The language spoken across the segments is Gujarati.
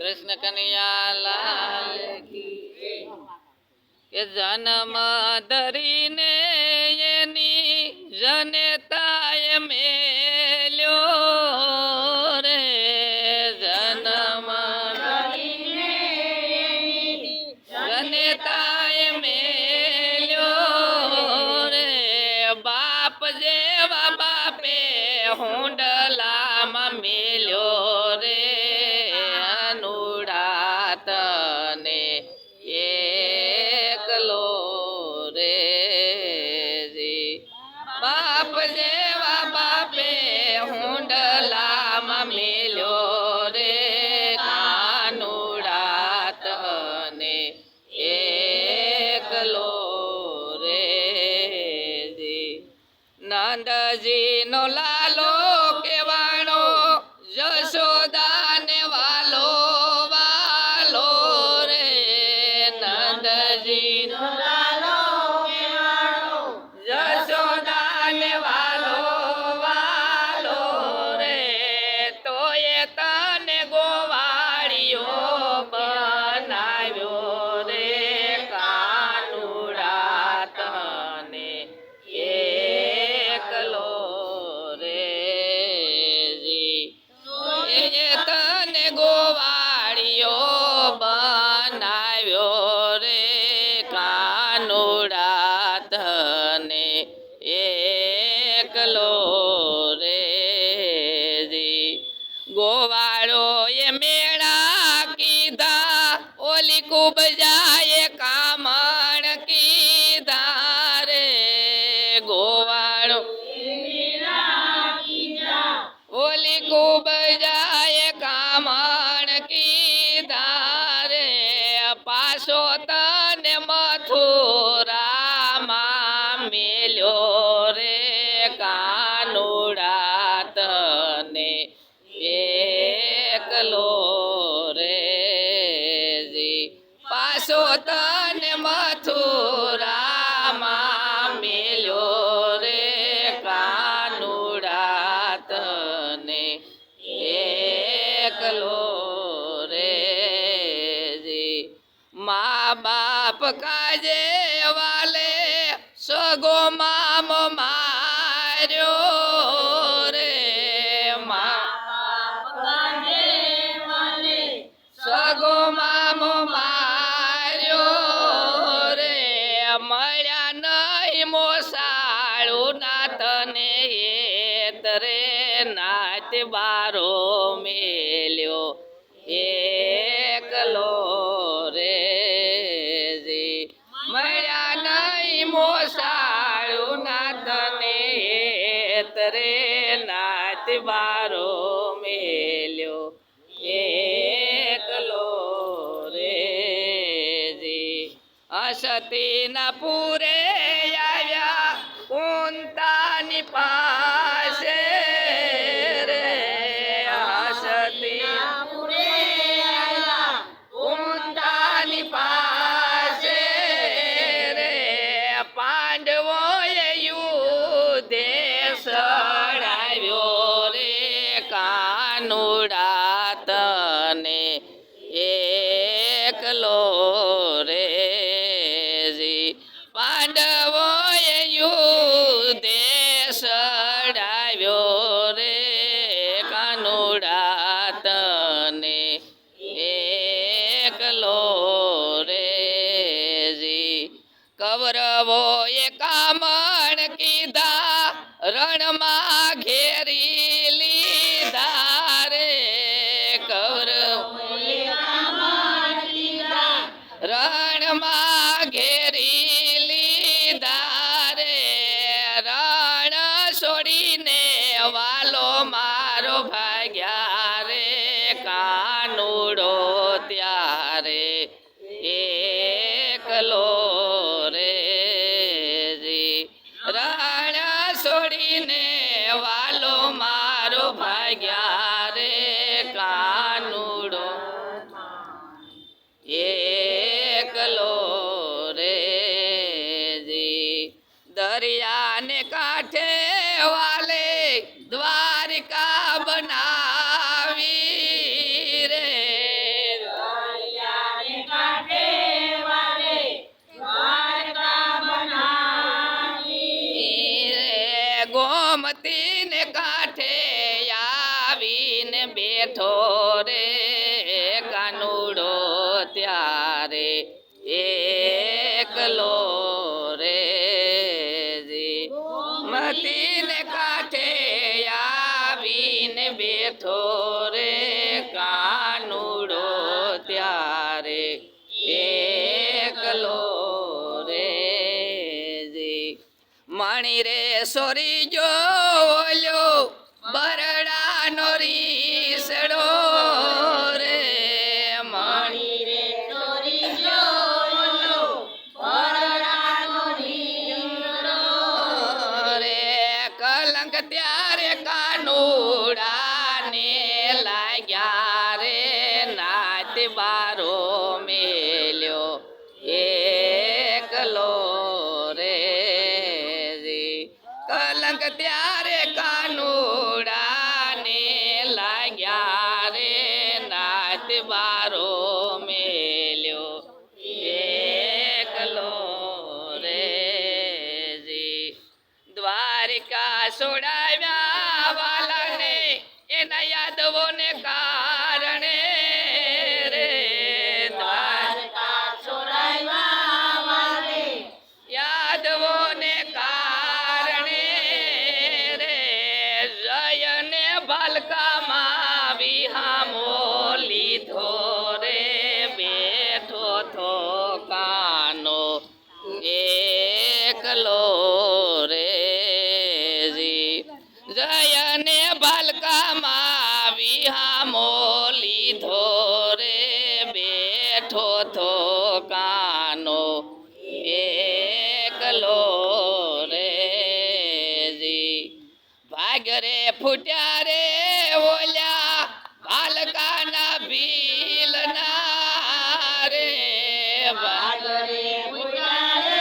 કૃષ્ણ કનૈયા લાલ કી કે જન્મ ધરીને એની જનતાએ મેલ્યો રે જન્મ ધરીને એની જનતાએ મેલ્યો રે બાપ જેવા બાપે હુંડલામાં મેલ્યો રે અનુડાતને એકલો રે જી બાપ જેવા બાપે હુંડલામાં મેલ્યો રે કાનુડાતને એકલો રે જી નંદજીનો લાલો કેવાણો જશોદાને વાલો વાલો રે નંદજીનો લાલો કેવાણો જશોદાને વાલો વાલો રે તોય તને ગોવાળિયો બનાવ્યો રે કાનુડા તને એકલો રે જી તને ગોવાળિયો બનાવ્યો રે કાનુડા તને એકલો રે જી ગોવાળો એ મેળા કીધા ઓલી કુબ જાય કામણ કીધા રે ગોવાળો ઓલી કુબ જાય કામણ કીધા રે પાછો તને મથુરામાં મેલ્યો રે કાનુડા તને એકલો રે જી પાછો તને મથુરામાં મેલ્યો રે કાનુડા તને એકલો રે જી મા બાપ કાજે વાલે સગો મામો માર્યો રે મા સગો મામો માર્યો રે મળ્યા નહીં મોસાળું નાથને તરે નાચ બારો મેલ્યો એકલો રે જી મળ્યા નહીં મોસાળું નાથને તરે નાચ બારો મેલ્યો એકલો રે જી અસતીના પૂરે આવ્યા કુંતાની પાસે રે અસતીના પૂરે આવ્યા કુંતાની પાસે રે પાંડવોએ યુદ્ધે સડાવ્યો રે કાનુડા તને એકલો રે જી પાંડવોએ યુદ્ધે સડાવ્યો રે કાનુડા તને એકલો રે જી કૌરવોએ કામણ કીધા રણમાં ઘેરી લીધા રે કૌરવોએ રણમાં ઘેરી લીધા રે રણ છોડીને વાલો મારો ભાગ્યા રે કાનુડો ત્યારે એકલો રે જી રણ છોડીને વાલો મારો ભાગ્યા રે કાનુડો એકલો રે જી દરિયાને કાંઠે વાલે દ્વારિકા બનાવી રે એકલો રે જી મણી રે સોરી જો ઓલ્યો બરડાનો રીસડો રે મણી રે સોરી જો ઓલ્યો બરડાનો રીસડો રે કલંક ત્યારે કાનુડાને લાગ્યા રે નાત બારો મેલ્યો એકલો રે જી કલંક ત્યારે કાનુડાને લાગ્યા રે નાત બારો મેલ્યો એકલો રે જી દ્વારિકા છોડાવ્યા વાલાને એના યાદવોને કારણે રે દ્વારકા છોડાવ્યા વાલે યાદવોને કારણે રે જયને ભાલકામાં વિહામો લીધો રે બેઠો થો કાનો એકલો રે જી જયને ભાલકામાં વિહામો લીધો રે બેઠો થો કાનો એકલો રે જી ભાગરે ફૂટ્યા રે ઓલ્યા ભાલકાના ભીલના રે ભાગરે ફૂટ્યા રે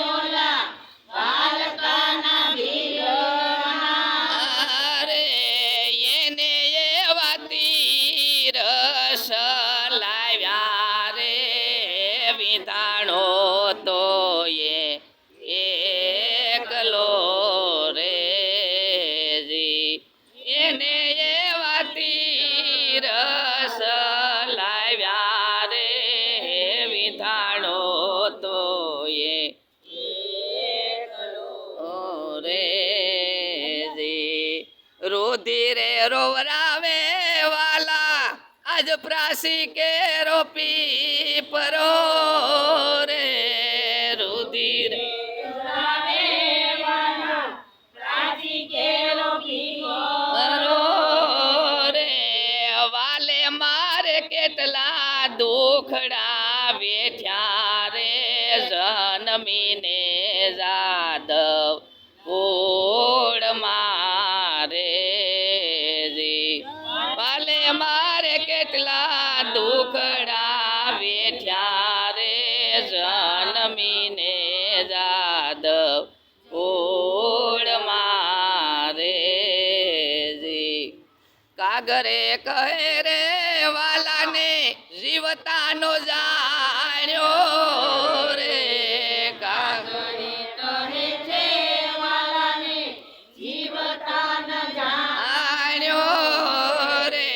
ઓલ્યા ભાલકાના ભીલના રે એને એવા તીર લાવ્યા રે વિધાણો તો એકલો રે જી એને એવા તીર લાવ્યા રે વિધાણો તો રે જી રુધિરે રોવરાવે વાલા આજ પ્રાસી કે રોપી પરો રે રુધિર પરો રે વાલે મારે કેટલા દુખડા વેઠ્યા રે જનમીને જાદવ કુળ મારે જી વાલે મારે કેટલા દુખડા વેઠ્યા રે જનમીને જાદવ કુળ મારે જી કાગરે કહે રે વાલાને જીવતાનો જાણ્યો રે કાગરે કહે છે વાલાને જીવતાનો જાણ્યો રે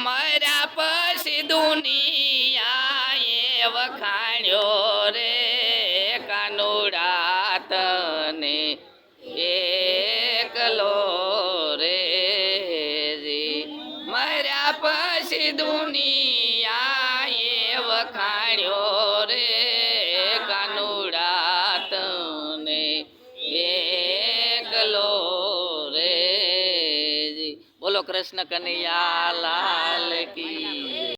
મર્યા પછી દુનિયાએ વખાણ્યો રે કાનુડા તને એકલો રે જી મર્યા પછી દુનિયાએ વખાણ્યો રે કાનુડા તને એકલો રે જી બોલો કૃષ્ણ કનૈયા લાલ કી